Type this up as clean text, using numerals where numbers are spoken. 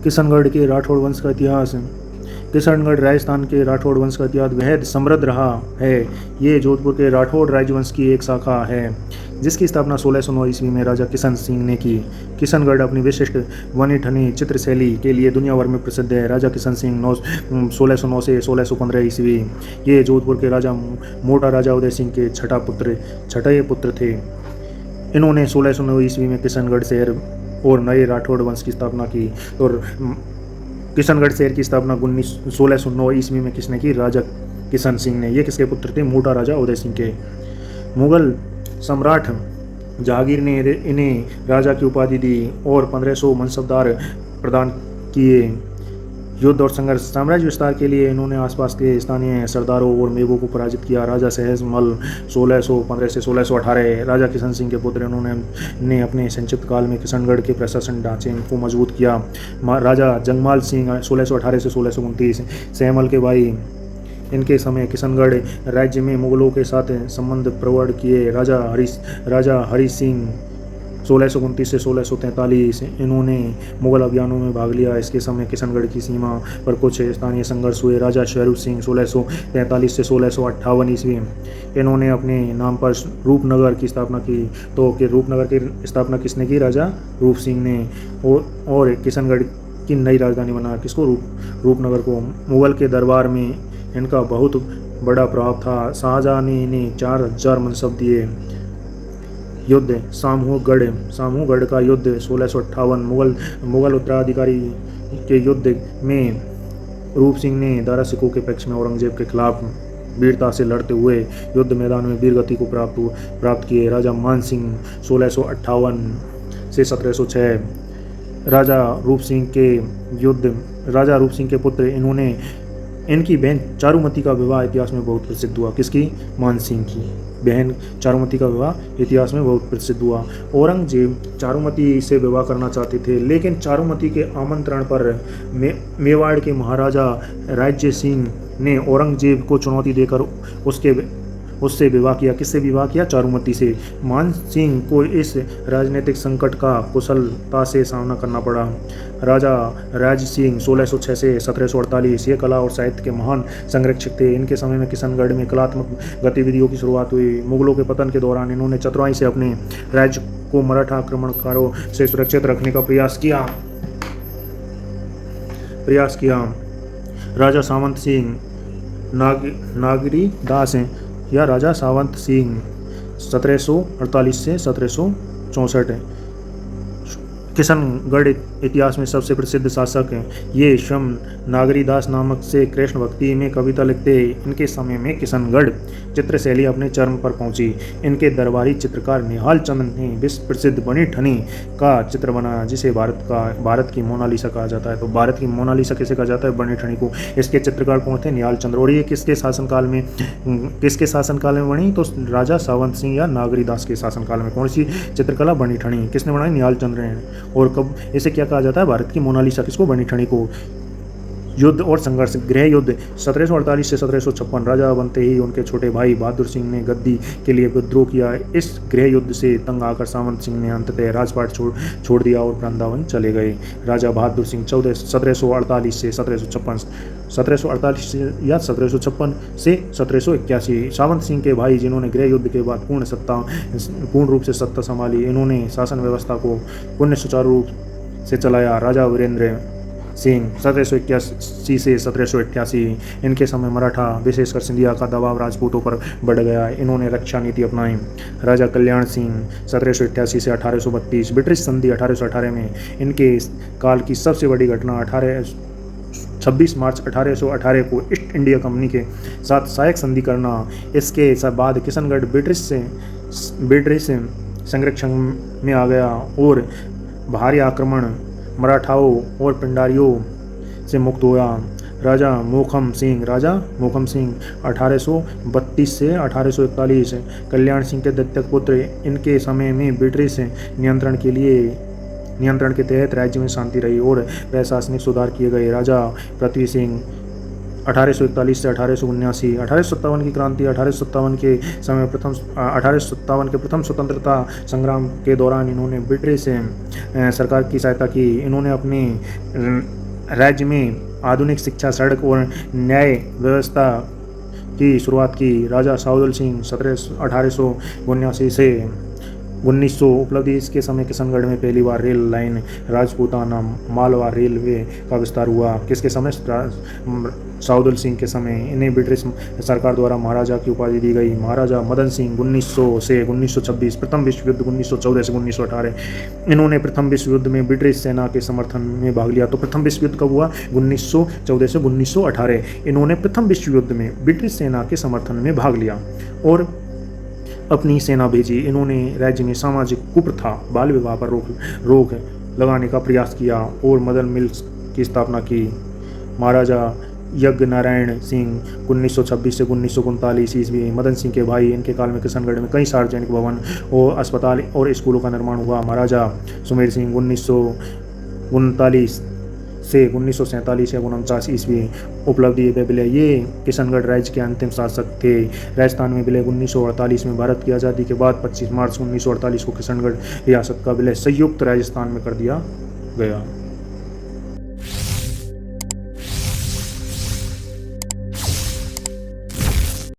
किशनगढ़ के राठौड़ वंश का इतिहास। किशनगढ़ राजस्थान के राठौड़ वंश का इतिहास बेहद समृद्ध रहा है। ये जोधपुर के राठौड़ राजवंश की एक शाखा है जिसकी स्थापना 1609 ईस्वी में राजा किशन सिंह ने की। किशनगढ़ अपनी विशिष्ट बनी ठनी चित्रशैली के लिए दुनिया भर में प्रसिद्ध है। राजा किशन सिंह 1609 से 1615 ईस्वी ये जोधपुर के राजा मोटा राजा उदय सिंह के छठे पुत्र थे। इन्होंने 1609 ईस्वी में किशनगढ़ शहर और नए राठौड़ वंश की स्थापना की। और किशनगढ़ शहर की स्थापना 1609 ईस्वी में किसने की? राजा किशन सिंह ने। ये किसके पुत्र थे? मोटा राजा उदय सिंह के। मुगल सम्राट जहांगीर ने इन्हें राजा की उपाधि दी और 1500 मनसबदार प्रदान किए। युद्ध और संघर्ष। साम्राज्य विस्तार के लिए इन्होंने आसपास के स्थानीय सरदारों और मेबों को पराजित किया। राजा सहजमल 1615 से 1618 राजा किशन सिंह के पुत्र इन्होंने अपने संक्षिप्त काल में किशनगढ़ के प्रशासन ढांचे को मजबूत किया। राजा जंगमाल सिंह 1618 से 1629 सहमल के भाई इनके समय किशनगढ़ राज्य में मुगलों के साथ संबंध प्रवर्ण किए। राजा हरि सिंह 1629 से 1643 इन्होंने मुगल अभियानों में भाग लिया। इसके समय किशनगढ़ की सीमा पर कुछ स्थानीय संघर्ष हुए। राजा शेरू सिंह 1643 से 1658 ईस्वी इन्होंने अपने नाम पर रूपनगर की स्थापना की। तो कि रूपनगर की स्थापना किसने की? राजा रूप सिंह ने। और किशनगढ़ की नई राजधानी बनाया। किसको? रूपनगर को। मुगल के दरबार में इनका बहुत बड़ा प्रभाव था। शाहजहां ने इन्हें 4000 मनसब दिए। युद्ध। सामूगढ़ का युद्ध 1658 मुगल उत्तराधिकारी के युद्ध में रूप सिंह ने दारा सिकों के पक्ष में औरंगजेब के खिलाफ वीरता से लड़ते हुए युद्ध मैदान में वीरगति को प्राप्त किए। राजा मान सिंह 1658 से 1706 राजा रूप सिंह के पुत्र इनकी बहन चारुमती का विवाह इतिहास में बहुत प्रसिद्ध हुआ। किसकी? मान सिंह की बहन चारुमती का विवाह इतिहास में बहुत प्रसिद्ध हुआ। औरंगजेब चारुमती से विवाह करना चाहते थे, लेकिन चारुमती के आमंत्रण पर मेवाड़ के महाराजा राज्य सिंह ने औरंगजेब को चुनौती देकर उससे विवाह किया। किससे विवाह किया? चारुमती से। मान सिंह को इस राजनीतिक संकट का कुशलता से सामना करना पड़ा। राजा राज सिंह 1606 से 1748 ये कला और साहित्य के महान संरक्षक थे। इनके समय में किशनगढ़ में कलात्मक गतिविधियों की शुरुआत हुई। मुगलों के पतन के दौरान इन्होंने चतुराई से अपने राज्य को मराठा आक्रमणकारों से सुरक्षित रखने का प्रयास किया। राजा सावंत सिंह नागरी दास या राजा सावंत सिंह 1748 से 1764 किशनगढ़ इतिहास में सबसे प्रसिद्ध शासक हैं। ये स्वयं नागरीदास नामक से कृष्ण भक्ति में कविता लिखते। इनके समय में किशनगढ़ चित्रशैली अपने चरम पर पहुंची। इनके दरबारी चित्रकार निहाल चंद्र ने विश्व प्रसिद्ध बनी ठनी का चित्र बनाया, जिसे भारत की मोनालिसा कहा जाता है। तो भारत की मोनालिसा किसे कहा जाता है? बनी ठनी को। इसके चित्रकार कौन थे? निहाल चंद्र। और ये किसके शासनकाल में बनी? तो राजा सावंत सिंह या नागरीदास के शासनकाल में। कौन सी चित्रकला? बनी ठनी। किसने बनाई? निहाल चंद्र ने। और कब इसे क्या कहा जाता है? भारत की मोनालिसा। किसको? बनी ठनी को। युद्ध और संघर्ष। गृह युद्ध 1748 से 1756 राजा बनते ही उनके छोटे भाई बहादुर सिंह ने गद्दी के लिए विद्रोह किया। इस गृह युद्ध से तंग आकर सावंत सिंह ने अंततः राजपाट छोड़ दिया और वृंदावन चले गए। राजा बहादुर सिंह 1748 से 1756 से 1781 सावंत सिंह के भाई, जिन्होंने गृह युद्ध के बाद पूर्ण रूप से सत्ता संभाली। इन्होंने शासन व्यवस्था को पुण्य सुचारू रूप से चलाया। राजा वीरेंद्र सिंह 1781 से 1788 इनके समय मराठा विशेषकर सिंधिया का दबाव राजपूतों पर बढ़ गया। इन्होंने रक्षा नीति अपनाई। राजा कल्याण सिंह 1788 से 1832 ब्रिटिश संधि 1818 में इनके काल की सबसे बड़ी घटना 26 मार्च 1818 को ईस्ट इंडिया कंपनी के साथ सहायक संधि करना। इसके बाद किशनगढ़ ब्रिटिश संरक्षण में आ गया और भारी आक्रमण मराठाओं और पिंडारियों से मुक्त हुआ। राजा मोखम सिंह 1832 से 1841 कल्याण सिंह के दत्तक पुत्र। इनके समय में ब्रिटिश नियंत्रण के तहत राज्य में शांति रही और प्रशासनिक सुधार किए गए। राजा पृथ्वी सिंह 1841 से 1879, 1857 की क्रांति, 1857 के समय प्रथम 1857 के प्रथम स्वतंत्रता संग्राम के दौरान इन्होंने ब्रिटिश सरकार की सहायता की। इन्होंने अपने राज्य में आधुनिक शिक्षा, सड़क और न्याय व्यवस्था की शुरुआत की। राजा साउदल सिंह 1879 से 1900 उपलब्धि। इसके समय किशनगढ़ में पहली बार rail line Rajputana Malwa railway का विस्तार हुआ। किसके समय? साउदल सिंह के समय। इन्हें ब्रिटिश सरकार द्वारा महाराजा की उपाधि दी गई। महाराजा मदन सिंह 1900 से 1926। प्रथम विश्व युद्ध 1914 से 1918। इन्होंने प्रथम विश्व युद्ध में ब्रिटिश सेना के समर्थन में भाग लिया। तो प्रथम विश्व युद्ध कब हुआ? 1914 से 1918। इन्होंने प्रथम विश्व युद्ध में ब्रिटिश सेना के समर्थन में भाग लिया और अपनी सेना भेजी। इन्होंने राज्य में सामाजिक कुप्रथा, बाल विवाह पर रोक लगाने का प्रयास किया और मदर मिल्स की स्थापना की। महाराजा यज्ञ नारायण सिंह 1926 से 1939 ईस्वी। मदन सिंह के भाई, इनके काल में किशनगढ़ में कई सार्वजनिक भवन और अस्पताल और स्कूलों का निर्माण हुआ। महाराजा सुमेर सिंह 1939 से 1947 या 1949 ईस्वी। उपलब्धि वे विलय, ये किशनगढ़ राज्य के अंतिम शासक थे। राजस्थान में विलय 1948 में। भारत की आज़ादी के बाद 25 मार्च 1948 को किशनगढ़ रियासत का विलय संयुक्त राजस्थान में कर दिया गया।